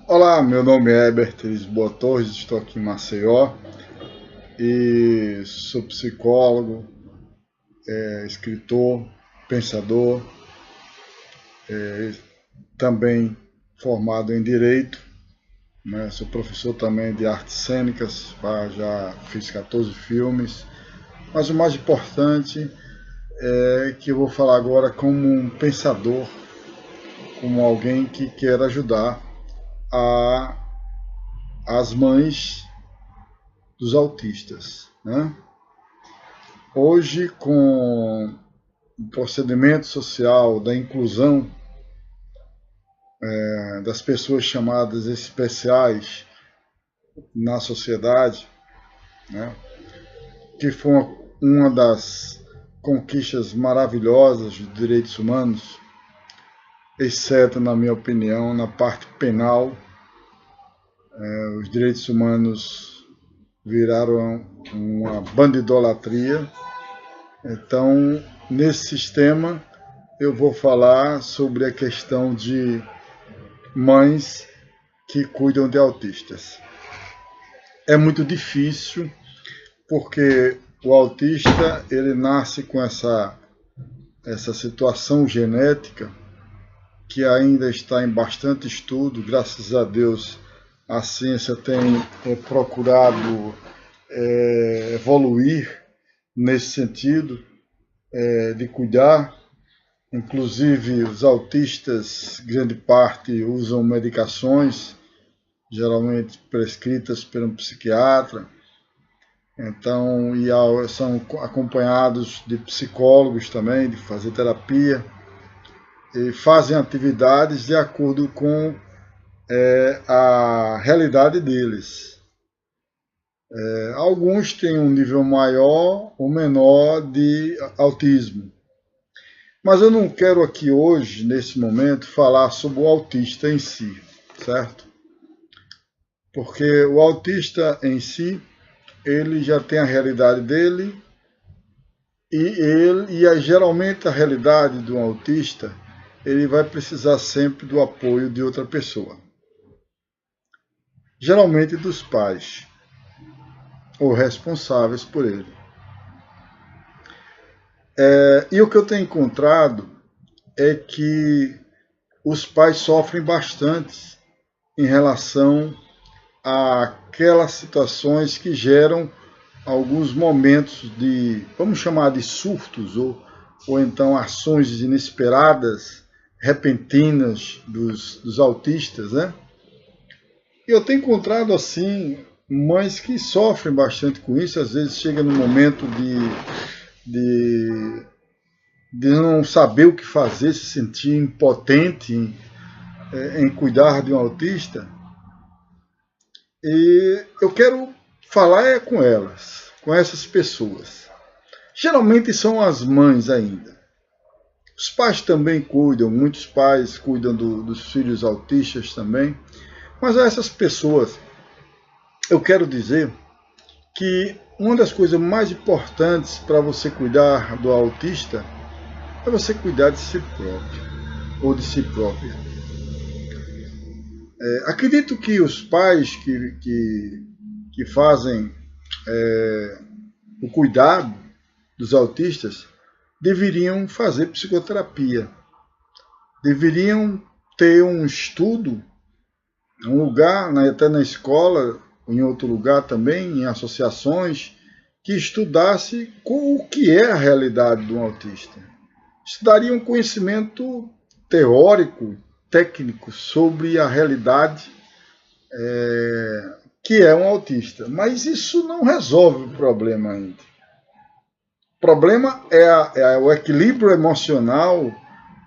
Olá, meu nome é Herbert Lisboa Torres, estou aqui em Maceió e sou psicólogo, escritor, pensador, também formado em Direito, né? Sou professor também de artes cênicas, já fiz 14 filmes, mas o mais importante é que eu vou falar agora como um pensador, como alguém que quer ajudar a, as mães dos autistas, né? Hoje, com o procedimento social da inclusão das pessoas chamadas especiais na sociedade, né, que foi uma das conquistas maravilhosas dos direitos humanos, exceto, na minha opinião, na parte penal. Os direitos humanos viraram uma bandidolatria. Então, nesse sistema, eu vou falar sobre a questão de mães que cuidam de autistas. É muito difícil porque o autista ele nasce com essa situação genética que ainda está em bastante estudo. Graças a Deus a ciência tem procurado evoluir nesse sentido de cuidar. Inclusive, os autistas, grande parte, usam medicações, geralmente prescritas por um psiquiatra. Então, são acompanhados de psicólogos também, de fazer terapia, e fazem atividades de acordo com a realidade deles. Alguns têm um nível maior ou menor de autismo. Mas eu não quero aqui hoje, nesse momento, falar sobre o autista em si, certo? Porque o autista em si, ele já tem a realidade dele geralmente a realidade do autista, ele vai precisar sempre do apoio de outra pessoa. Geralmente dos pais, ou responsáveis por ele. E o que eu tenho encontrado é que os pais sofrem bastante em relação àquelas situações que geram alguns momentos de, vamos chamar de surtos, ou então ações inesperadas, repentinas dos autistas, né? E eu tenho encontrado, assim, mães que sofrem bastante com isso, às vezes chega no momento de, de não saber o que fazer, se sentir impotente em cuidar de um autista. E eu quero falar com elas, com essas pessoas. Geralmente são as mães ainda. Os pais também cuidam, muitos pais cuidam dos filhos autistas também. Mas a essas pessoas, eu quero dizer que uma das coisas mais importantes para você cuidar do autista é você cuidar de si próprio, ou de si própria. Acredito que os pais que fazem o cuidado dos autistas deveriam fazer psicoterapia, deveriam ter um estudo, um lugar, até na escola, em outro lugar também, em associações, que estudasse o que é a realidade de um autista. Estudaria um conhecimento teórico, técnico, sobre a realidade que é um autista. Mas isso não resolve o problema ainda. O problema é o equilíbrio emocional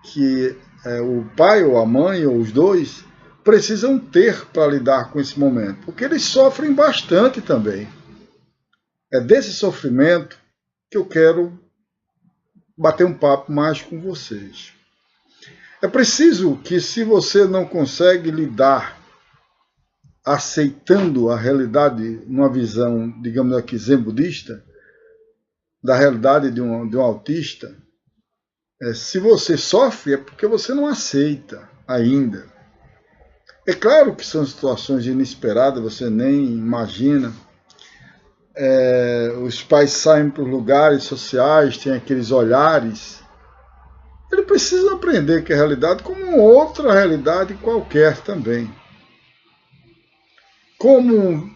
que o pai ou a mãe, ou os dois, precisam ter para lidar com esse momento. Porque eles sofrem bastante também. É desse sofrimento que eu quero bater um papo mais com vocês. É preciso que, se você não consegue lidar aceitando a realidade numa visão, digamos aqui, zen budista, da realidade de um autista, se você sofre é porque você não aceita ainda. É claro que são situações inesperadas, você nem imagina. Os pais saem para os lugares sociais, têm aqueles olhares. Ele precisa aprender que a realidade como outra realidade qualquer também. Como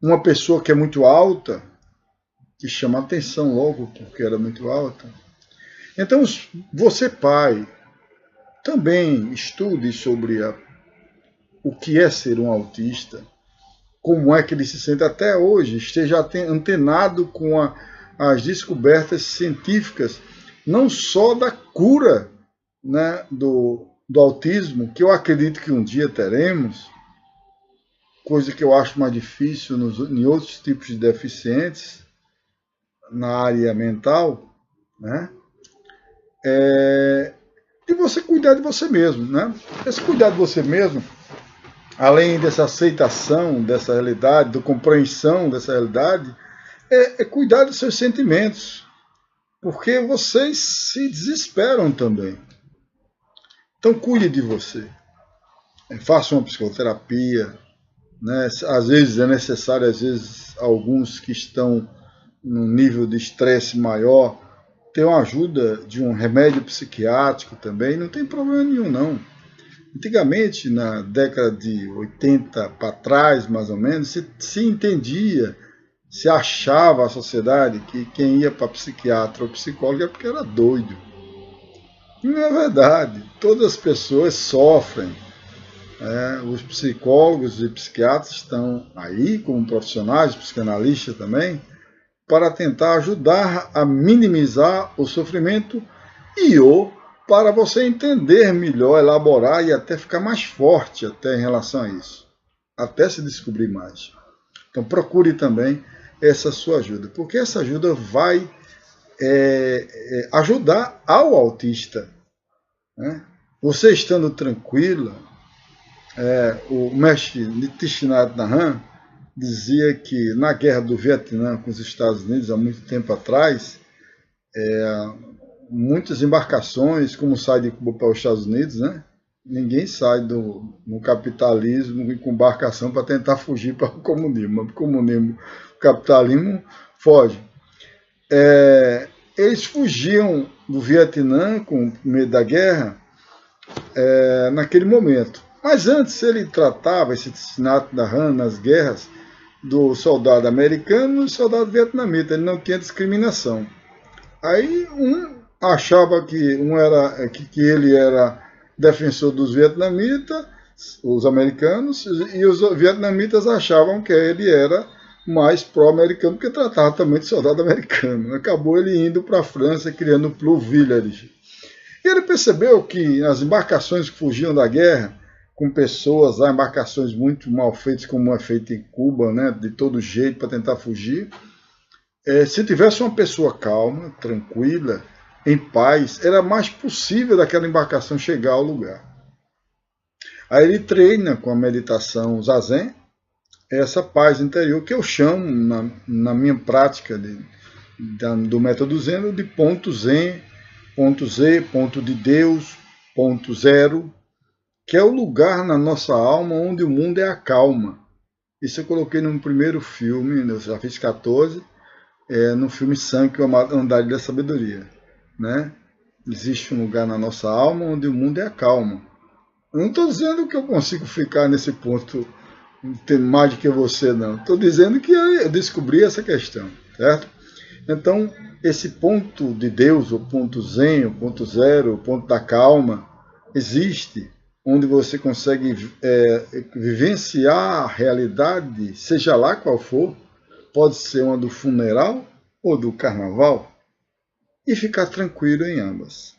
uma pessoa que é muito alta, que chama atenção logo porque era muito alta. Então, você pai, também estude sobre o que é ser um autista, como é que ele se sente até hoje, esteja antenado com as descobertas científicas, não só da cura, né, do autismo, que eu acredito que um dia teremos, coisa que eu acho mais difícil em outros tipos de deficientes, na área mental, né? E você cuidar de você mesmo, né? Esse cuidar de você mesmo, além dessa aceitação dessa realidade, da compreensão dessa realidade, é cuidar dos seus sentimentos, porque vocês se desesperam também. Então cuide de você, faça uma psicoterapia, né? Às vezes é necessário, às vezes alguns que estão num nível de estresse maior, ter uma ajuda de um remédio psiquiátrico também, não tem problema nenhum não. Antigamente, na década de 80 para trás, mais ou menos, se entendia, se achava a sociedade que quem ia para psiquiatra ou psicólogo é porque era doido. E não é verdade. Todas as pessoas sofrem. Os psicólogos e psiquiatras estão aí como profissionais, psicanalistas também, para tentar ajudar a minimizar o sofrimento para você entender melhor, elaborar e até ficar mais forte até em relação a isso, até se descobrir mais. Então procure também essa sua ajuda, porque essa ajuda vai ajudar ao autista. Né? Você estando tranquila, o mestre Thich Nhat Hanh dizia que na guerra do Vietnã com os Estados Unidos, há muito tempo atrás, muitas embarcações, como sai de Cuba para os Estados Unidos, né? Ninguém sai no capitalismo com embarcação para tentar fugir para o comunismo. O comunismo, o capitalismo foge. Eles fugiam do Vietnã com medo da guerra naquele momento. Mas antes ele tratava esse assassinato da Han nas guerras do soldado americano e do soldado vietnamita. Ele não tinha discriminação. Aí achava que ele era defensor dos vietnamitas, os americanos, e os vietnamitas achavam que ele era mais pró-americano, porque tratava também de soldado americano. Acabou ele indo para a França, criando o Plum Village. E ele percebeu que as embarcações que fugiam da guerra, com pessoas lá, embarcações muito mal feitas, como é feito em Cuba, né, de todo jeito para tentar fugir, se tivesse uma pessoa calma, tranquila, em paz, era mais possível daquela embarcação chegar ao lugar. Aí ele treina com a meditação Zazen, essa paz interior que eu chamo, na minha prática do método Zen, de ponto Zen, ponto Z, ponto de Deus, ponto zero, que é o lugar na nossa alma onde o mundo é a calma. Isso eu coloquei no primeiro filme, eu já fiz 14, no filme Sangue, o Andar da Sabedoria. Né? Existe um lugar na nossa alma onde o mundo é a calma. Eu não estou dizendo que eu consigo ficar nesse ponto mais do que você, não. Estou dizendo que eu descobri essa questão, certo? Então, esse ponto de Deus, o ponto Zen, o ponto zero, o ponto da calma, existe, onde você consegue vivenciar a realidade, seja lá qual for, pode ser uma do funeral ou do carnaval, e ficar tranquilo em ambas.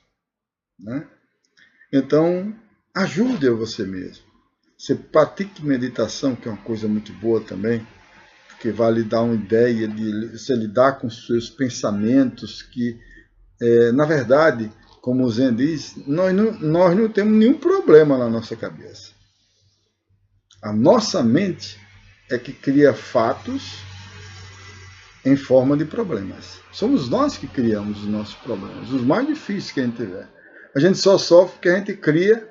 Né? Então, ajude a você mesmo. Você pratique meditação, que é uma coisa muito boa também, porque vai lhe dar uma ideia de você lidar com os seus pensamentos, que, na verdade, como o Zen diz, nós não temos nenhum problema na nossa cabeça. A nossa mente é que cria fatos em forma de problemas. Somos nós que criamos os nossos problemas, os mais difíceis que a gente tiver. A gente só sofre porque a gente cria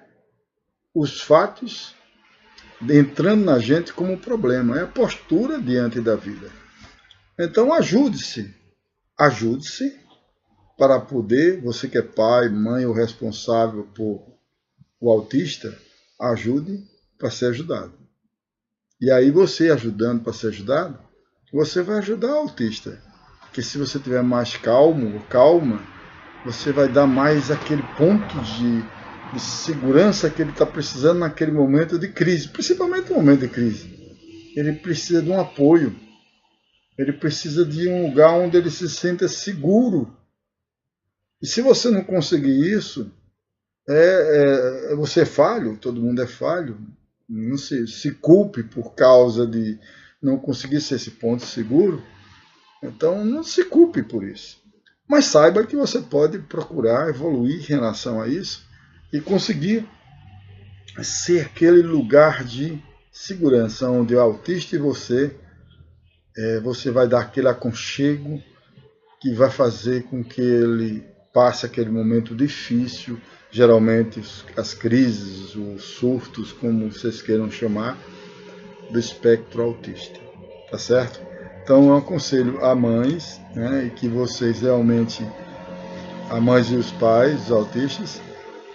os fatos entrando na gente como um problema, é a postura diante da vida. Então ajude-se para poder, você que é pai, mãe ou responsável por o autista, ajude para ser ajudado. E aí você ajudando para ser ajudado, você vai ajudar o autista. Porque se você estiver mais calmo ou calma, você vai dar mais aquele ponto de segurança que ele está precisando naquele momento de crise, principalmente no momento de crise. Ele precisa de um apoio, ele precisa de um lugar onde ele se sinta seguro. E se você não conseguir isso, você é falho, todo mundo é falho. Não se culpe por causa de não conseguir ser esse ponto seguro. Então não se culpe por isso. Mas saiba que você pode procurar evoluir em relação a isso e conseguir ser aquele lugar de segurança onde o autista e você vai dar aquele aconchego que vai fazer com que ele passe aquele momento difícil, geralmente as crises, os surtos, como vocês queiram chamar, do espectro autista, tá certo? Então eu aconselho a mães, né, e que vocês realmente, a mães e os pais, os autistas,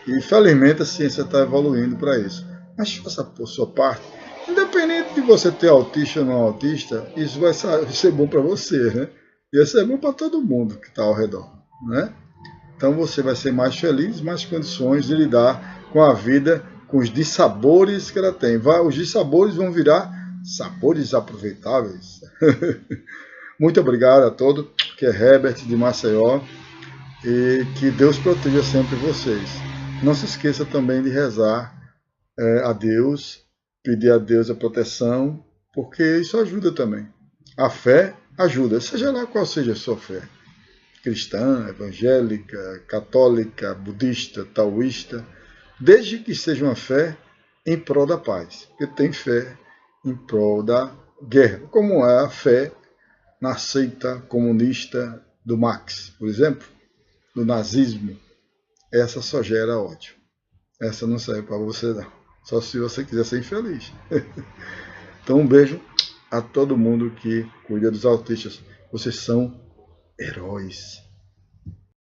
e felizmente a ciência está evoluindo para isso. Mas faça por sua parte. Independente de você ter autista ou não autista, isso vai ser bom para você, né? E vai ser bom para todo mundo que está ao redor, né? Então você vai ser mais feliz, mais condições de lidar com a vida, com os dissabores que ela tem. Os dissabores vão virar sabores aproveitáveis. Muito obrigado a todos, que é Herbert de Maceió, e que Deus proteja sempre vocês. Não se esqueça também de rezar a Deus, pedir a Deus a proteção, porque isso ajuda também. A fé ajuda, seja lá qual seja a sua fé. Cristã, evangélica, católica, budista, taoísta, desde que seja uma fé em prol da paz. Porque tem fé em prol da guerra, como é a fé na seita comunista do Marx, por exemplo, do nazismo. Essa só gera ódio. Essa não serve para você não. Só se você quiser ser infeliz. Então um beijo a todo mundo que cuida dos autistas. Vocês são heróis.